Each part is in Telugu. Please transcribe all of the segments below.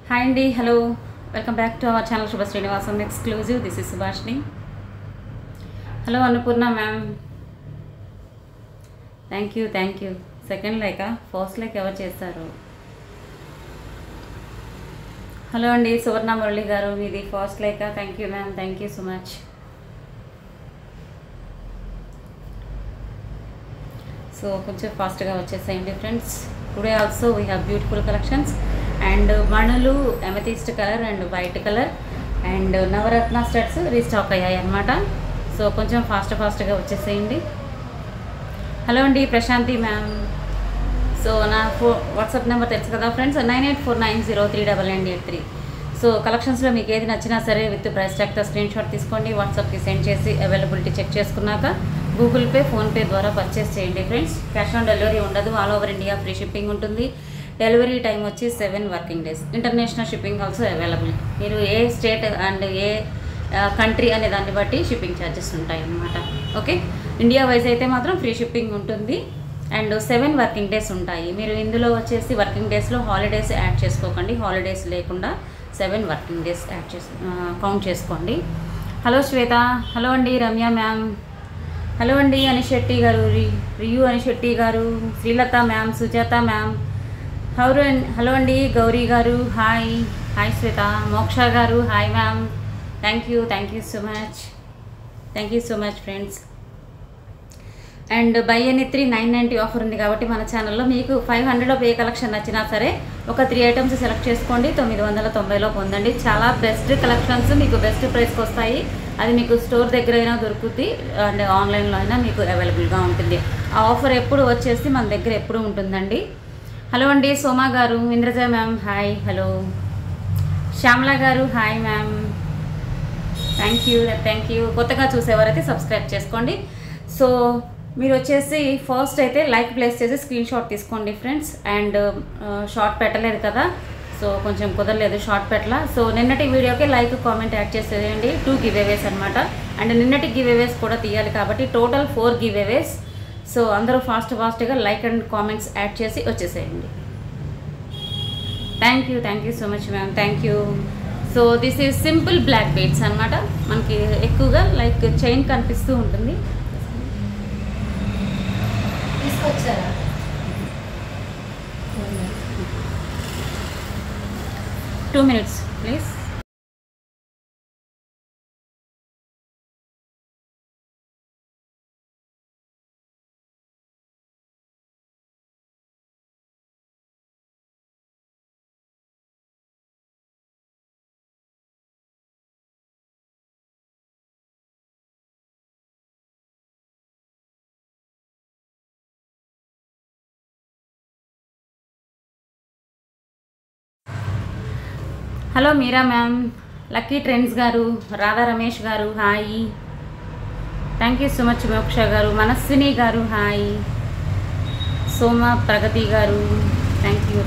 Hi Andy, hello. Welcome back to our channel Shubha Srinivasan exclusive. This is Subhashini. Hello Annapurna ma'am. Thank you. Second like first like ever chesaru. Hello Andy, Suvarna Murali garu meedi first like thank you ma'am. Thank you so much. So కొంచెం ఫాస్ట్ గా వచ్చేసేయండి friends. Today also we have beautiful collections and మణులు amethyst colour and white colour and navaratna studs restock అయ్యాయి అన్నమాట. సో కొంచెం ఫాస్ట్గా వచ్చేసేయండి. హలో అండి ప్రశాంతి మ్యామ్. సో నా వాట్సాప్ నెంబర్ తెలుసు కదా ఫ్రెండ్స్, 9849039983. సో కలెక్షన్స్లో మీకు ఏది నచ్చినా సరే విత్ ప్రైస్ ట్యాగ్తో స్క్రీన్ షాట్ తీసుకోండి, వాట్సాప్కి సెండ్ చేసి అవైలబిలిటీ చెక్ చేసుకున్నాక గూగుల్ పే, ఫోన్పే ద్వారా పర్చేస్ చేయండి ఫ్రెండ్స్. క్యాష్ ఆన్ డెలివరీ ఉండదు, all over India free shipping ఉంటుంది. డెలివరీ టైం వచ్చి 7 working days. International shipping also available. మీరు ఏ స్టేట్ అండ్ ఏ కంట్రీ అనే దాన్ని బట్టి షిప్పింగ్ ఛార్జెస్ ఉంటాయి అన్నమాట. ఓకే, ఇండియా వైజ్ అయితే మాత్రం ఫ్రీ షిప్పింగ్ ఉంటుంది అండ్ 7 వర్కింగ్ డేస్ ఉంటాయి. మీరు ఇందులో వచ్చేసి వర్కింగ్ డేస్లో హాలిడేస్ యాడ్ చేసుకోకండి, హాలిడేస్ లేకుండా 7 వర్కింగ్ డేస్ కౌంట్ చేసుకోండి. హలో శ్వేత. హలో అండి రమ్య మ్యామ్. హలో అండి అనిశెట్టి గారు, రియు అనిశెట్టి గారు, Srilatha ma'am, Sujatha ma'am. Hello అండి గౌరీ గారు, హాయ్ శ్వేత. మోక్ష గారు, hi ma'am. Thank you so much friends. And by any 3 990 offer ఉంది కాబట్టి మన ఛానల్లో మీకు 500లో ఏ కలెక్షన్ నచ్చినా సరే ఒక 3 ఐటమ్స్ సెలెక్ట్ చేసుకోండి, 990లో పొందండి. చాలా బెస్ట్ కలెక్షన్స్ మీకు బెస్ట్ ప్రైస్కి వస్తాయి. అది మీకు స్టోర్ దగ్గర అయినా దొరుకుతుంది అండ్ ఆన్లైన్లో అయినా మీకు అవైలబుల్గా ఉంటుంది. ఆ ఆఫర్ ఎప్పుడు వచ్చేసి మన దగ్గర ఎప్పుడు ఉంటుందండి. హలో అండి సోమా గారు, Indraja ma'am, hi. Hello Shyamala గారు, హాయ్ మ్యామ్. Thank you. కొత్తగా చూసేవారైతే సబ్స్క్రైబ్ చేసుకోండి. సో మీరు వచ్చేసి ఫస్ట్ అయితే లైక్ ప్లేస్ చేసి స్క్రీన్ షాట్ తీసుకోండి ఫ్రెండ్స్. అండ్ షార్ట్ పెట్టలేదు కదా, సో కొంచెం కుదరలేదు షార్ట్ పెట్టలా. సో నిన్నటి వీడియోకి లైక్ కామెంట్ యాడ్ చేసేయండి. 2 గివ్అవేస్ అనమాట. అండ్ నిన్నటి గివ్అవేస్ కూడా తీయాలి కాబట్టి టోటల్ 4 గివ్అవేస్. సో అందరూ ఫాస్ట్గా లైక్ అండ్ కామెంట్స్ యాడ్ చేసి వచ్చేసేయండి. Thank you so much ma'am. Thank you. So this is simple black beads అనమాట. మనకి ఎక్కువగా లైక్ చైన్ కనిపిస్తూ ఉంటుంది. తీసుకొచ్చారా 2 minutes please. Hello Meera ma'am, lucky trends garu, Radha Ramesh garu, hi. Thank you so much Moksha garu, Manaswini garu, hi. Soma Pragathi garu,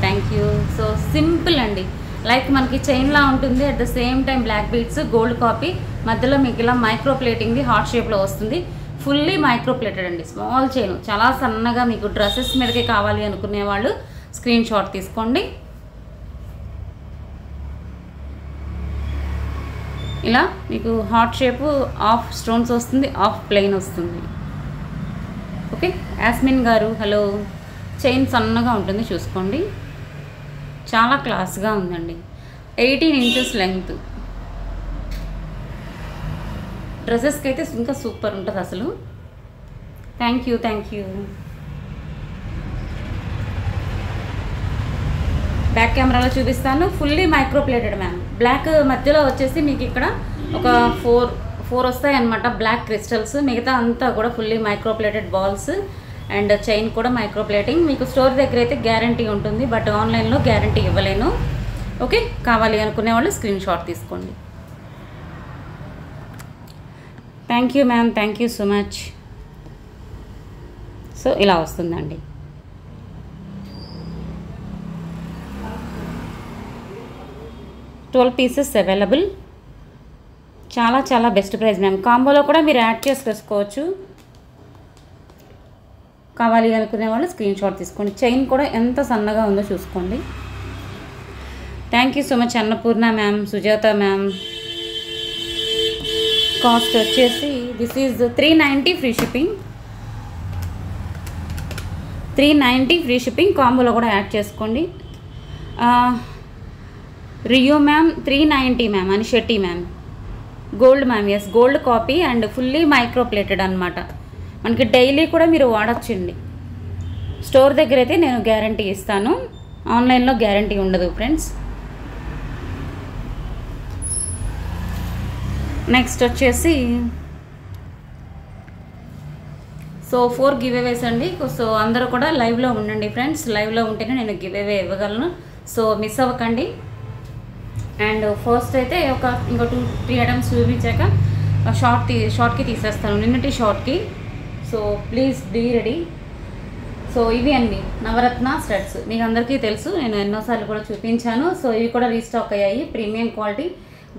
thank you. So simple అండి, లైక్ మనకి చైన్లా ఉంటుంది, at the same time black beads, gold copy, మధ్యలో మీకు ఇలా మైక్రో ప్లేటింగ్ది హార్ట్ షేప్లో వస్తుంది. ఫుల్లీ మైక్రో ప్లేటెడ్ అండి, స్మాల్ చైన్, చాలా సన్నగా. మీకు డ్రెస్సెస్ మీదకి కావాలి అనుకునే వాళ్ళు స్క్రీన్ షాట్ తీసుకోండి. ఇలా మీకు హార్ట్ షేపు, ఆఫ్ స్టోన్స్ వస్తుంది, ఆఫ్ ప్లెయిన్ వస్తుంది. ఓకే, యాస్మిన్ గారు, హలో. చైన్ సన్నగా ఉంటుంది చూసుకోండి, చాలా క్లాస్గా ఉందండి. 18 inches లెంగ్త్. డ్రెస్సెస్కి అయితే ఇంకా సూపర్ ఉంటుంది అసలు. Thank you. బ్యాక్ కెమెరాలో చూపిస్తాను. Fully micro plated ma'am. Black మధ్యలో వచ్చేసి మీకు ఇక్కడ ఒక 4 వస్తాయి అన్నమాట బ్లాక్ క్రిస్టల్స్. మిగతా అంతా కూడా fully micro plated balls and chain కూడా మైక్రో ప్లేటింగ్. మీకు స్టోర్ దగ్గర అయితే గ్యారంటీ ఉంటుంది, బట్ ఆన్లైన్లో గ్యారంటీ ఇవ్వలేను. ఓకే, కావాలి అనుకునే వాళ్ళు స్క్రీన్ షాట్ తీసుకోండి. Thank you ma'am. Thank you so much. So ఇలా వస్తుందండి. Twelve pieces available. చాలా బెస్ట్ ప్రైస్ మ్యామ్. కాంబోలో కూడా మీరు యాడ్ చేసుకోవచ్చు. కావాలి అనుకునే వాళ్ళు స్క్రీన్ షాట్ తీసుకోండి. చైన్ కూడా ఎంత సన్నగా ఉందో చూసుకోండి. Thank you so much Annapurna ma'am, Sujatha ma'am. Cost వచ్చేసి this is 390 free shipping. 390 free shipping. కాంబోలో కూడా యాడ్ చేసుకోండి. Rio ma'am 390 ma'am. అని Shetty ma'am. Gold ma'am, yes gold copy and fully micro plated అనమాట. మనకి డైలీ కూడా మీరు వాడచ్చండి. స్టోర్ దగ్గర అయితే నేను గ్యారంటీ ఇస్తాను, ఆన్లైన్లో గ్యారంటీ ఉండదు ఫ్రెండ్స్. నెక్స్ట్ వచ్చేసి సో 4 గివ్ అవేస్ అండి. సో అందరూ కూడా లైవ్లో ఉండండి ఫ్రెండ్స్. లైవ్లో ఉంటేనే నేను గివ్ అవే ఇవ్వగలను, సో మిస్ అవ్వకండి. అండ్ ఫస్ట్ అయితే ఇంకో 2-3 ఐటమ్స్ చూపించాక షార్ట్కి తీసేస్తాను, నిన్నటి షార్ట్కి. So please be ready. So ఇవి అండి నవరత్న స్టడ్స్. మీకు అందరికీ తెలుసు, నేను ఎన్నోసార్లు కూడా చూపించాను. సో ఇవి కూడా రీస్టాక్ అయ్యాయి. ప్రీమియం క్వాలిటీ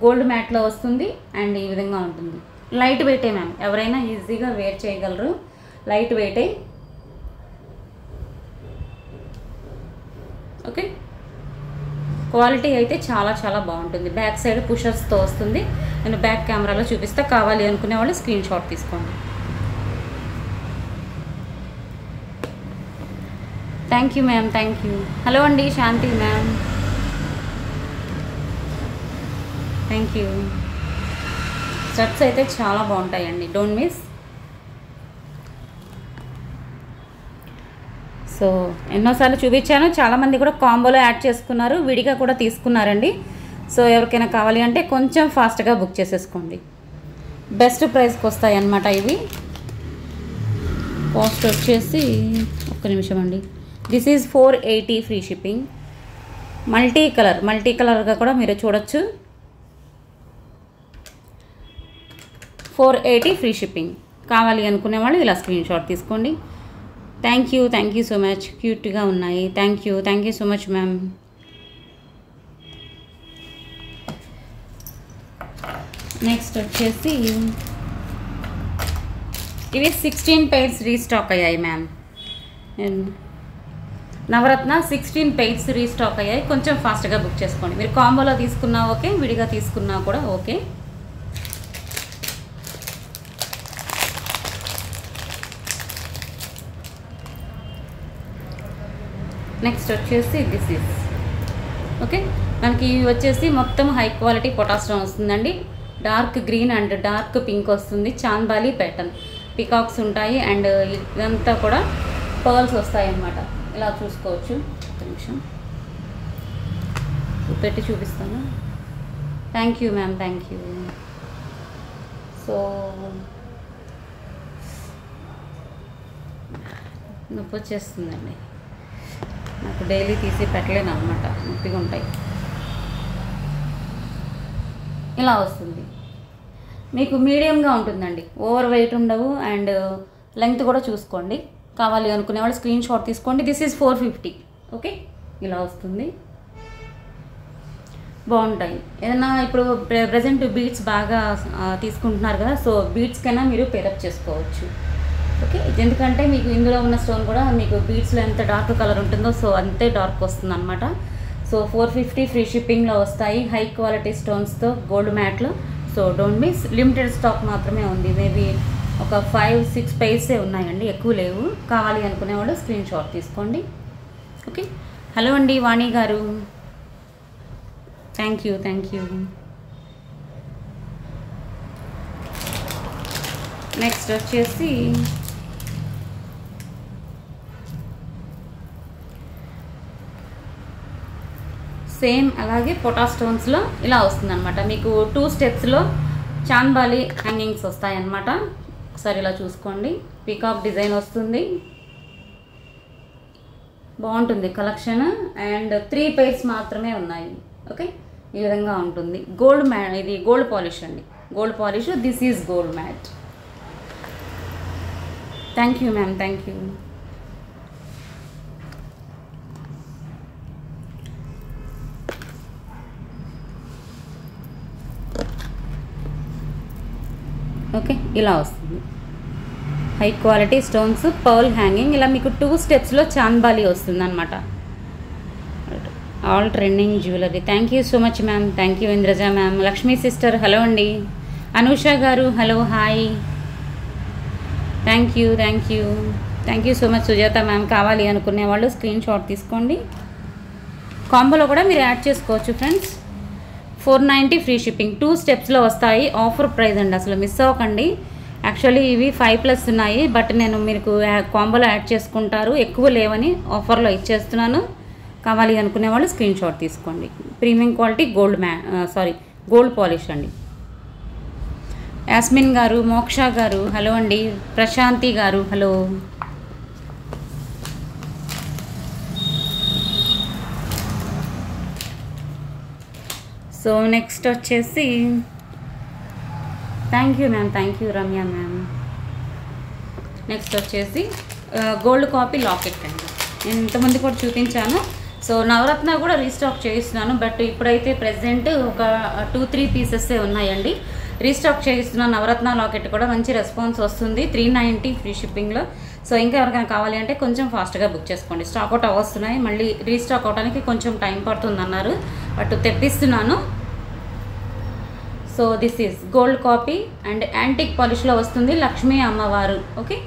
గోల్డ్ మ్యాట్లో వస్తుంది అండ్ ఈ విధంగా ఉంటుంది. లైట్ వెయిటే మ్యామ్, ఎవరైనా ఈజీగా వేర్ చేయగలరు. లైట్ వెయిటే. ఓకే, క్వాలిటీ అయితే చాలా చాలా బాగుంటుంది. బ్యాక్ సైడ్ పుషర్స్తో వస్తుంది. నేను బ్యాక్ కెమెరాలో చూపిస్తా, కావాలి అనుకునే వాళ్ళు స్క్రీన్ షాట్ తీసుకోండి. Thank you ma'am, thank you. Hello అండి శాంతి మ్యామ్, థ్యాంక్ యూ. స్టడ్స్ అయితే చాలా బాగుంటాయండి, డోంట్ మిస్. సో ఎన్నోసార్లు చూపించాను, చాలామంది కూడా కాంబోలో యాడ్ చేసుకున్నారు, విడిగా కూడా తీసుకున్నారండి. సో ఎవరికైనా కావాలి అంటే కొంచెం ఫాస్ట్గా బుక్ చేసేసుకోండి. బెస్ట్ ప్రైస్కి వస్తాయి అన్నమాట ఇవి. కాస్ట్ వచ్చేసి ఒక్క నిమిషం అండి. This is 480 free shipping. Multi కలర్గా కూడా మీరు చూడొచ్చు. 480 ఫ్రీ షిప్పింగ్. కావాలి అనుకునే వాళ్ళు ఇలా స్క్రీన్ షాట్ తీసుకోండి. Thank you so much. క్యూట్గా ఉన్నాయి. Thank you so much ma'am. Next వచ్చేసి ఇవి 16 పెయిర్స్ రీస్టాక్ అయ్యాయి మ్యామ్. నవరత్న 16 పెయిర్స్ రీస్టాక్ అయ్యాయి. కొంచెం ఫాస్ట్గా బుక్ చేసుకోండి. మీరు కాంబోలో తీసుకున్నా ఓకే, విడిగా తీసుకున్నా కూడా ఓకే. నెక్స్ట్ వచ్చేసి దిస్ ఈజ్ ఓకే. మనకి వచ్చేసి మొత్తం హై క్వాలిటీ పొటాస్టోన్ వస్తుందండి. Dark green and dark pink వస్తుంది. చాంబాలి ప్యాటర్న్ పికాక్స్ ఉంటాయి అండ్ ఇదంతా కూడా పర్ల్స్ వస్తాయి అన్నమాట. ఇలా చూసుకోవచ్చు. ఒక నిమిషం పెట్టి చూపిస్తాను. Thank you ma'am, thank you. So నొప్పి వచ్చేస్తుందండి నాకు, డైలీ తీసి పెట్టలేను అనమాట, నొప్పిగా ఉంటాయి. ఇలా వస్తుంది. మీకు మీడియంగా ఉంటుందండి, ఓవర్ వెయిట్ ఉండవు అండ్ లెంగ్త్ కూడా చూసుకోండి. కావాలి అనుకునే వాళ్ళు స్క్రీన్ షాట్ తీసుకోండి. This is 450 okay. ఇలా వస్తుంది, బాగుంటాయి. ఏదైనా ఇప్పుడు ప్రజెంట్ బీట్స్ బాగా తీసుకుంటున్నారు కదా, సో బీట్స్ కన్నా మీరు పేరప్ చేసుకోవచ్చు ఓకే. ఎందుకంటే మీకు ఇందులో ఉన్న స్టోన్ కూడా మీకు బీట్స్లో ఎంత డార్క్ కలర్ ఉంటుందో సో అంతే డార్క్ వస్తుంది అనమాట. సో 450 ఫ్రీ షిప్పింగ్లో వస్తాయి, హై క్వాలిటీ స్టోన్స్తో గోల్డ్ మ్యాట్లో. So don't miss. Limited stock మాత్రమే ఉంది. మేబీ ఒక 5-6 పెయిర్సే ఉన్నాయండి, ఎక్కువ లేవు. కావాలి అనుకునేవాళ్ళు స్క్రీన్ షాట్ తీసుకోండి ఓకే. హలో అండి వాణి గారు, థ్యాంక్ యూ. నెక్స్ట్ వచ్చేసి సేమ్ అలాగే పొటా స్టోన్స్లో ఇలా వస్తుందన్నమాట. మీకు 2 స్టెప్స్లో చాంబాలి హ్యాంగింగ్స్ వస్తాయన్నమాట. ఒకసారి ఇలా చూసుకోండి. పీకాక్ డిజైన్ వస్తుంది, బాగుంటుంది కలెక్షన్. అండ్ 3 పెయిర్స్ మాత్రమే ఉన్నాయి ఓకే. ఈ విధంగా ఉంటుంది. గోల్డ్ మ్యాట్, ఇది గోల్డ్ పాలిష్ అండి, gold polish. This is gold mat. Thank you ma'am, thank you. Okay, ఇలా వస్తుంది. High quality stones, pearl hanging. ఇలా మీకు 2 స్టెప్స్లో చాంబాలి వస్తుంది అనమాట. All trending jewellery. Thank you so much ma'am. Thank you Indraja ma'am. Lakshmi sister hello అండి. అనూష గారు hello hi. Thank you so much Sujatha ma'am. కావాలి అనుకునే వాళ్ళు స్క్రీన్ షాట్ తీసుకోండి. కాంబోలో కూడా మీరు యాడ్ చేసుకోవచ్చు ఫ్రెండ్స్. 490 ఫ్రీ షిప్పింగ్, 2 స్టెప్స్లో వస్తాయి. ఆఫర్ ప్రైస్ అండి, అసలు మిస్ అవ్వకండి. యాక్చువల్లీ ఇవి 5+ ఉన్నాయి, బట్ నేను మీకు కాంబోలో యాడ్ చేసుకుంటారు, ఎక్కువ లేవని ఆఫర్లో ఇచ్చేస్తున్నాను. కావాలి అనుకునే వాళ్ళు స్క్రీన్ షాట్ తీసుకోండి. ప్రీమియం క్వాలిటీ గోల్డ్ పాలిష్ అండి. యాస్మిన్ గారు, మోక్ష గారు హలో అండి. ప్రశాంతి గారు హలో. సో నెక్స్ట్ వచ్చేసి thank you ma'am, thank you Ramya ma'am. Next వచ్చేసి గోల్డ్ కాపీ లాకెట్ అండి. నేను ఇంతకుముందు కూడా చూపించాను. సో నవరత్న కూడా రీస్టాక్ చేయిస్తున్నాను, బట్ ఇప్పుడైతే ప్రెసెంట్ ఒక 2-3 పీసెస్ ఉన్నాయండి. రీస్టాక్ చేయిస్తున్నాను. నవరత్న లాకెట్ కూడా మంచి రెస్పాన్స్ వస్తుంది, 390 ఫ్రీ షిప్పింగ్లో. సో ఇంకా ఎవరికైనా కావాలి అంటే కొంచెం ఫాస్ట్గా బుక్ చేసుకోండి. స్టాక్ అవుట్ అవ్వస్తున్నాయి, మళ్ళీ రీస్టాక్ అవడానికి కొంచెం టైం పడుతుంది అన్నారు, బట్ తెప్పిస్తున్నాను. So this is gold copy and antique పాలిష్లో వస్తుంది. లక్ష్మీ అమ్మవారు. ఓకే,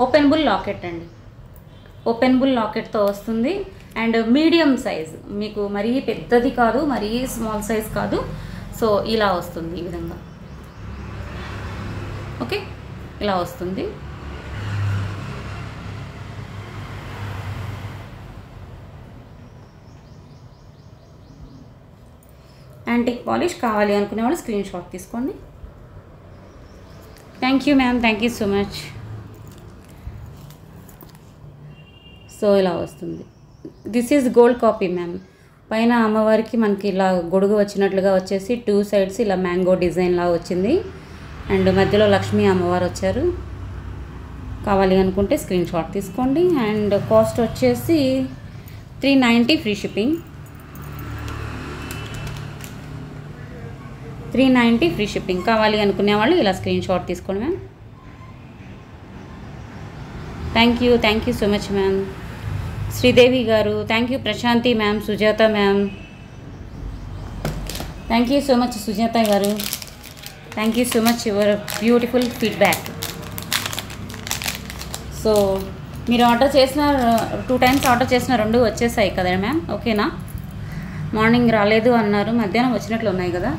ఓపెన్ బుల్ లాకెట్ అండి. ఓపెన్ బుల్ లాకెట్తో వస్తుంది అండ్ మీడియం సైజ్, మీకు మరీ పెద్దది కాదు, మరీ స్మాల్ సైజ్ కాదు. సో ఇలా వస్తుంది ఈ విధంగా. ఓకే, ఇలా వస్తుంది. యాంటిక్ పాలిష్ కావాలి అనుకునే వాళ్ళు స్క్రీన్ షాట్ తీసుకోండి. Thank you ma'am, thank you so much. So ఇలా వస్తుంది. This is gold copy ma'am. పైన అమ్మవారికి మనకి ఇలా గొడుగు వచ్చినట్లుగా వచ్చేసి 2 సైడ్స్ ఇలా మ్యాంగో డిజైన్ లాగా వచ్చింది అండ్ మధ్యలో లక్ష్మీ అమ్మవారు వచ్చారు. కావాలి అనుకుంటే స్క్రీన్ షాట్ తీసుకోండి. అండ్ కాస్ట్ వచ్చేసి 390 ఫ్రీ షిప్పింగ్. 390 free shipping. కావాలి అనుకునే వాళ్ళు ఇలా స్క్రీన్ షాట్ తీసుకోండి ma'am. Thank you so much ma'am. Sridevi garu thank you. Prashanti ma'am, Sujatha ma'am thank you so much. Sujatha garu thank you so much your beautiful feedback. So మీరు ఆర్డర్ చేసిన 2 టైమ్స్ ఆర్డర్ చేసిన 2 వచ్చేసాయి కదా మ్యామ్, ఓకేనా? మార్నింగ్ రాలేదు అన్నారు, మధ్యాహ్నం వచ్చినట్లు ఉన్నాయి కదా.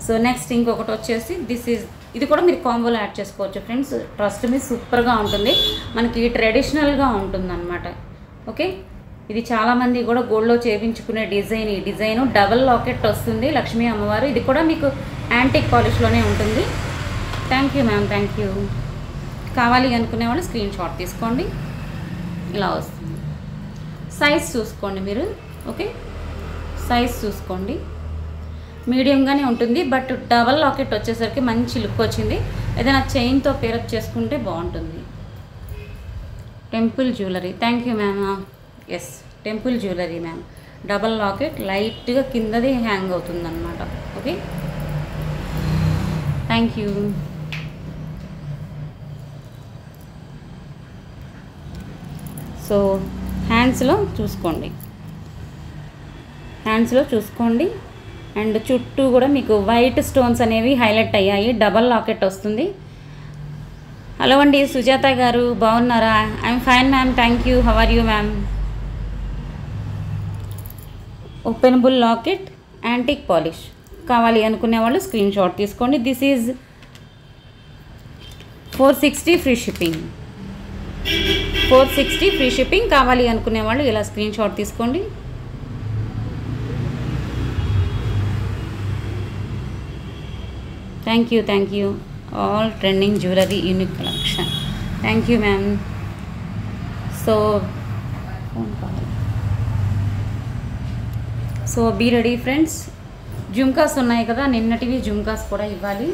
సో నెక్స్ట్ ఇంకొకటి వచ్చేసి ఇది కూడా మీరు కాంబోలో యాడ్ చేసుకోవచ్చు ఫ్రెండ్స్. ట్రస్ట్ మీ సూపర్గా ఉంటుంది, మనకి ట్రెడిషనల్గా ఉంటుంది అనమాట. ఓకే, ఇది చాలామంది కూడా గోల్డ్లో చేయించుకునే డిజైన్. ఈ డిజైను డబల్ లాకెట్ వస్తుంది, లక్ష్మీ అమ్మవారు. ఇది కూడా మీకు యాంటిక్ పాలిష్లోనే ఉంటుంది. Thank you ma'am, thank you. కావాలి అనుకునే వాళ్ళు స్క్రీన్ షాట్ తీసుకోండి. ఇలా వస్తుంది. సైజ్ చూసుకోండి మీరు. ఓకే, సైజ్ చూసుకోండి. మీడియంగానే ఉంటుంది, బట్ డబల్ లాకెట్ వచ్చేసరికి మంచి లుక్ వచ్చింది. ఏదైనా చైన్తో పేరప్ చేసుకుంటే బాగుంటుంది. Temple jewellery. Thank you ma'am. Yes, temple jewellery ma'am. Double locket లైట్గా కిందది హ్యాంగ్ అవుతుంది అన్నమాట. Okay, thank you. సో హ్యాండ్స్లో చూసుకోండి. అండ్ చుట్టూ కూడా మీకు వైట్ స్టోన్స్ అనేవి హైలైట్ అయ్యాయి. డబల్ లాకెట్ వస్తుంది. హలో అండి సుజాత గారు, బాగున్నారా? I'm fine ma'am, thank you. How are you ma'am? Openable locket, antique polish. కావాలి అనుకునే వాళ్ళు స్క్రీన్ షాట్ తీసుకోండి. This is 460 free shipping. 460 free shipping. కావాలి అనుకునే వాళ్ళు ఇలా స్క్రీన్ షాట్ తీసుకోండి. Thank you. All trending jewellery unique collection. Thank you ma'am. So be ready friends. Jhumkas ఉన్నాయి కదా, నిన్నటివి జుమ్కాస్ కూడా ఇవ్వాలి.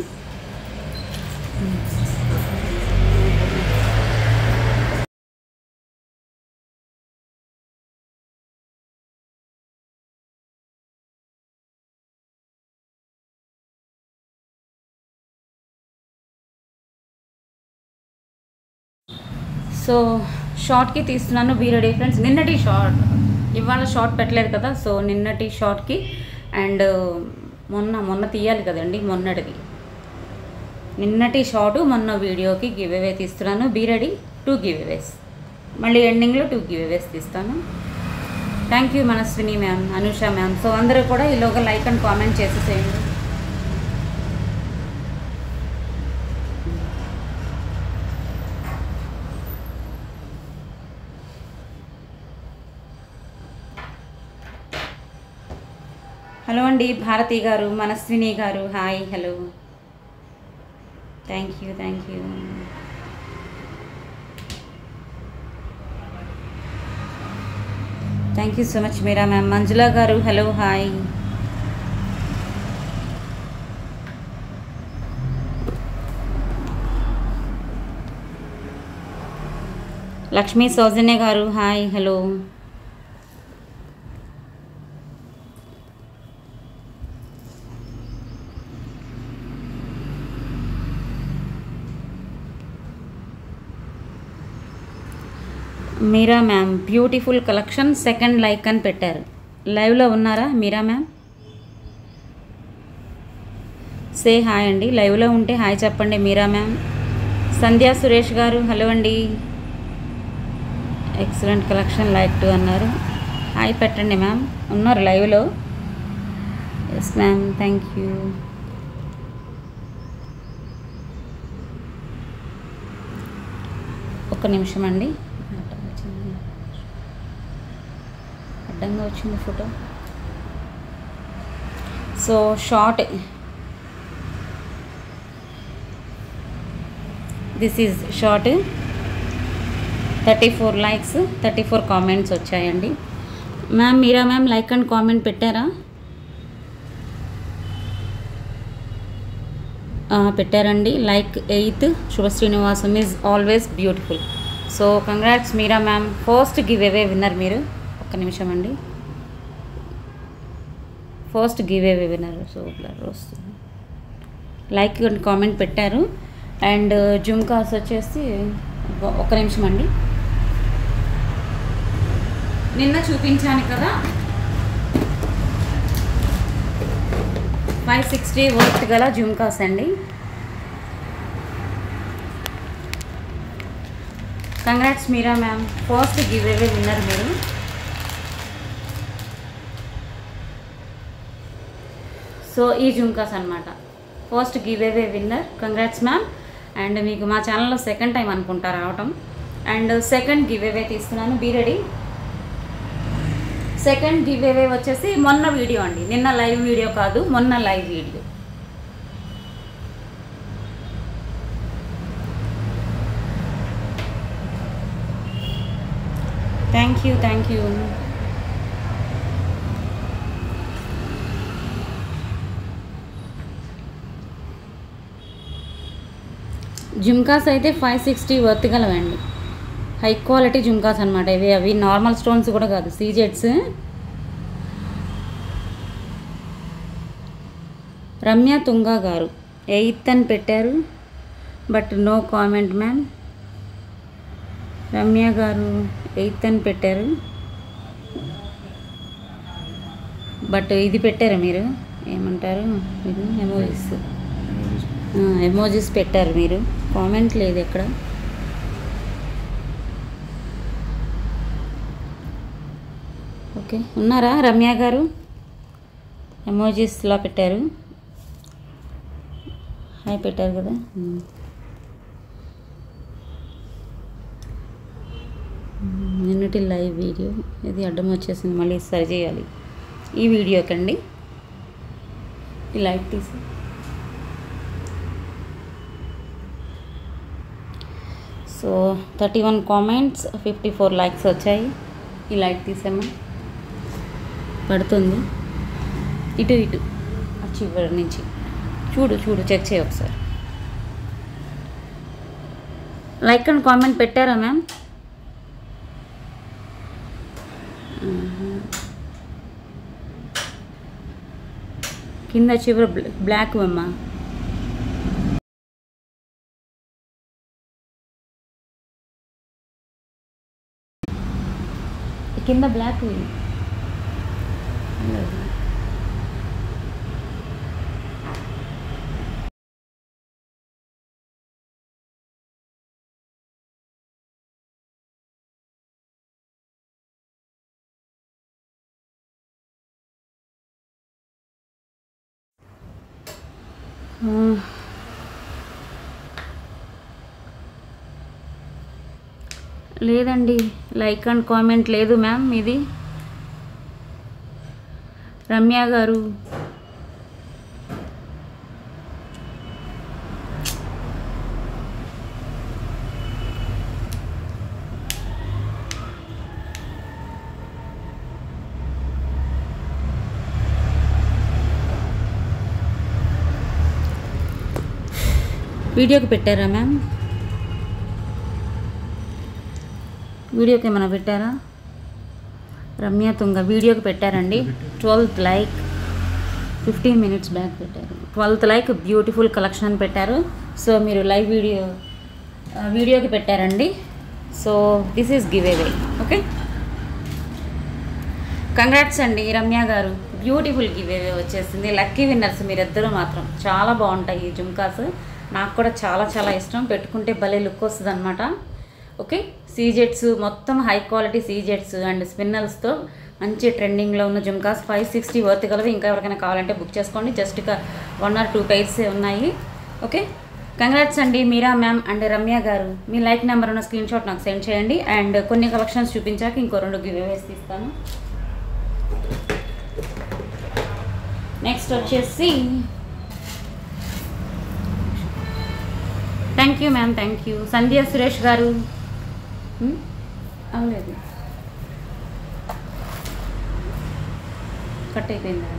సో షార్ట్కి తీస్తున్నాను. Be ready friends. నిన్నటి షార్ట్, ఇవాళ షార్ట్ పెట్టలేదు కదా, సో నిన్నటి షార్ట్కి అండ్ మొన్న తీయాలి కదండి, మొన్నటిది నిన్నటి షార్ట్ మొన్న వీడియోకి గివ్ అవే తీస్తున్నాను. బీ రెడీ 2 గివ్ అవేస్, మళ్ళీ ఎండింగ్లో 2 గివ్ అవేస్ తీస్తాను. Thank you Manaswini ma'am, Anusha ma'am. So అందరూ కూడా ఈలోగా లైక్ అండ్ కామెంట్ చేసేసేయండి. హలో అండి Bharathi garu, Manaswini garu, hi, hello, thank you. Thank you so much Meera ma'am. Manjula garu, hello, hi. Lakshmi Soujanya garu, hi, hello. Meera ma'am beautiful collection, second like అని పెట్టారు. లైవ్లో ఉన్నారా మీరా మ్యామ్? సే హాయ్ అండి, లైవ్లో ఉంటే హాయ్ చెప్పండి మీరా మ్యామ్. సంధ్యా సురేష్ గారు, హలో అండి. ఎక్సలెంట్ కలెక్షన్, లైక్ 2 అన్నారు. హాయ్ పెట్టండి మ్యామ్, ఉన్నారు లైవ్లో. Yes ma'am, thank you. ఒక్క నిమిషం అండి, అడ్డంగా వచ్చింది ఫోటో. So short, this is short. 34 likes, 34 comments వచ్చాయండి. Ma'am Meera ma'am like and comment పెట్టారా? పెట్టారండి. Like 8. Shubha Srinivasam is always beautiful. So congrats Meera ma'am, first give away winner మీరు. ఒక్క నిమిషం అండి, first give away winner. So blur వస్తుంది. లైక్ అండ్ కామెంట్ పెట్టారు. అండ్ జుమ్కాస్ వచ్చేసి ఒక్క నిమిషం అండి, నిన్న చూపించాను కదా 560 వర్త్ గల జుమ్కాస్ అండి. Congrats Meera ma'am, first give away winner మీరు. సో ఈ జుమ్కాస్ అనమాట, first give away winner. Congrats ma'am. And మీకు మా ఛానల్లో సెకండ్ టైం అనుకుంటా రావటం. అండ్ సెకండ్ గివ్ అవే తీస్తున్నాను, be ready. Second giveaway వచ్చేసి మొన్న వీడియో అండి, నిన్న లైవ్ వీడియో కాదు, మొన్న live video. Thank you. Jhumkas అయితే 560 వర్త్ గలవండి. హై క్వాలిటీ జుమ్కాస్ అనమాట ఇవి. అవి నార్మల్ స్టోన్స్ కూడా కాదు, సీజెడ్స్. రమ్య తుంగా గారు 8th అని పెట్టారు, but no comment ma'am. Ramya garu 8th అని పెట్టారు, బట్ ఇది పెట్టారు మీరు, ఏమంటారు ఇది, ఎమోజీస్ పెట్టారు మీరు, కామెంట్ లేదు ఎక్కడ. ఓకే, ఉన్నారా రమ్య గారు? ఎమోజీస్లో పెట్టారు, హాయ్ పెట్టారు కదా. నిన్నటి లైవ్ వీడియో ఇది అడ్డం వచ్చేసింది, మళ్ళీ సరి చేయాలి ఈ వీడియోకండి. ఈ లైట్ తీసి సో 31 కామెంట్స్, 54 లైక్స్ వచ్చాయి. ఈ లైట్ తీసామా, పడుతుంది ఇటు ఆ చివరి నుంచి. చూడు చెక్ చేయి ఒకసారి. లైక్ అండ్ కామెంట్ పెట్టారా మ్యామ్? కింద చివరి బ్లాక్ అమ్మా. కింద బ్లాక్ లేదండి, లైక్ అండ్ కామెంట్ లేదు మ్యామ్. ఇది రమ్య గారు వీడియోకి పెట్టారా మ్యామ్? వీడియోకి ఏమైనా పెట్టారా? రమ్య తుంగ వీడియోకి పెట్టారండి. 12th లైక్ 15 minutes బ్యాక్ పెట్టారు. 12th లైక్ బ్యూటిఫుల్ కలెక్షన్ అని పెట్టారు. సో మీరు లైవ్ వీడియోకి పెట్టారండి. So this is give away. Okay, congrats అండి రమ్య గారు. బ్యూటిఫుల్ గివ్ అవే వచ్చేసింది. లక్కీ విన్నర్స్ మీరిద్దరూ మాత్రం. చాలా బాగుంటాయి ఈ జుమ్కాస్. నాకు కూడా చాలా చాలా ఇష్టం. పెట్టుకుంటే భలే లుక్ వస్తుంది అనమాట. ఓకే, సీజెట్స్ మొత్తం హై క్వాలిటీ సీజెట్స్ అండ్ స్పిన్నల్స్తో మంచి ట్రెండింగ్లో ఉన్న జుమ్కాస్ 560 వర్త్ కలవి. ఇంకా ఎవరికైనా కావాలంటే బుక్ చేసుకోండి. జస్ట్ ఇక 1 or 2 పైర్సే ఉన్నాయి. ఓకే, కంగ్రాట్స్ అండి మీరా మ్యామ్ అండ్ రమ్య గారు. మీ లైక్ నెంబర్ ఉన్న స్క్రీన్ షాట్ నాకు సెండ్ చేయండి. అండ్ కొన్ని కలెక్షన్స్ చూపించాక ఇంకో 2 గివ్ అవేస్ తీస్తాను. నెక్స్ట్ వచ్చేసి thank you ma'am, thank you. Sandhya Suresh garu అవలేదు, కట్ అయిపోయిందా?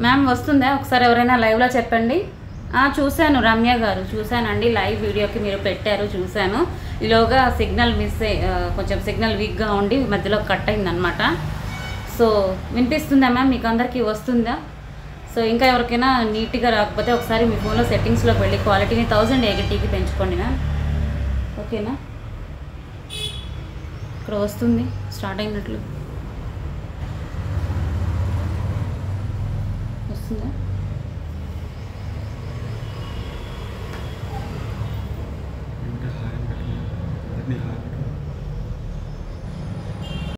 మ్యామ్ వస్తుందా? ఒకసారి ఎవరైనా లైవ్లో చెప్పండి. చూశాను రమ్య గారు, చూశానండి. లైవ్ వీడియోకి మీరు పెట్టారు, చూశాను. ఈలోగా సిగ్నల్ కొంచెం సిగ్నల్ వీక్గా ఉండి మధ్యలో కట్ అయిందనమాట. సో వినిపిస్తుందా మ్యామ్? మీకు అందరికీ వస్తుందా? సో ఇంకా ఎవరికైనా నీట్గా రాకపోతే ఒకసారి మీ ఫోన్లో సెట్టింగ్స్లోకి వెళ్ళి క్వాలిటీని 1080కి పెంచుకోండి మ్యామ్. ఓకేనా? ఇక్కడ వస్తుంది, స్టార్ట్ అయినట్లు వస్తుందా? Ini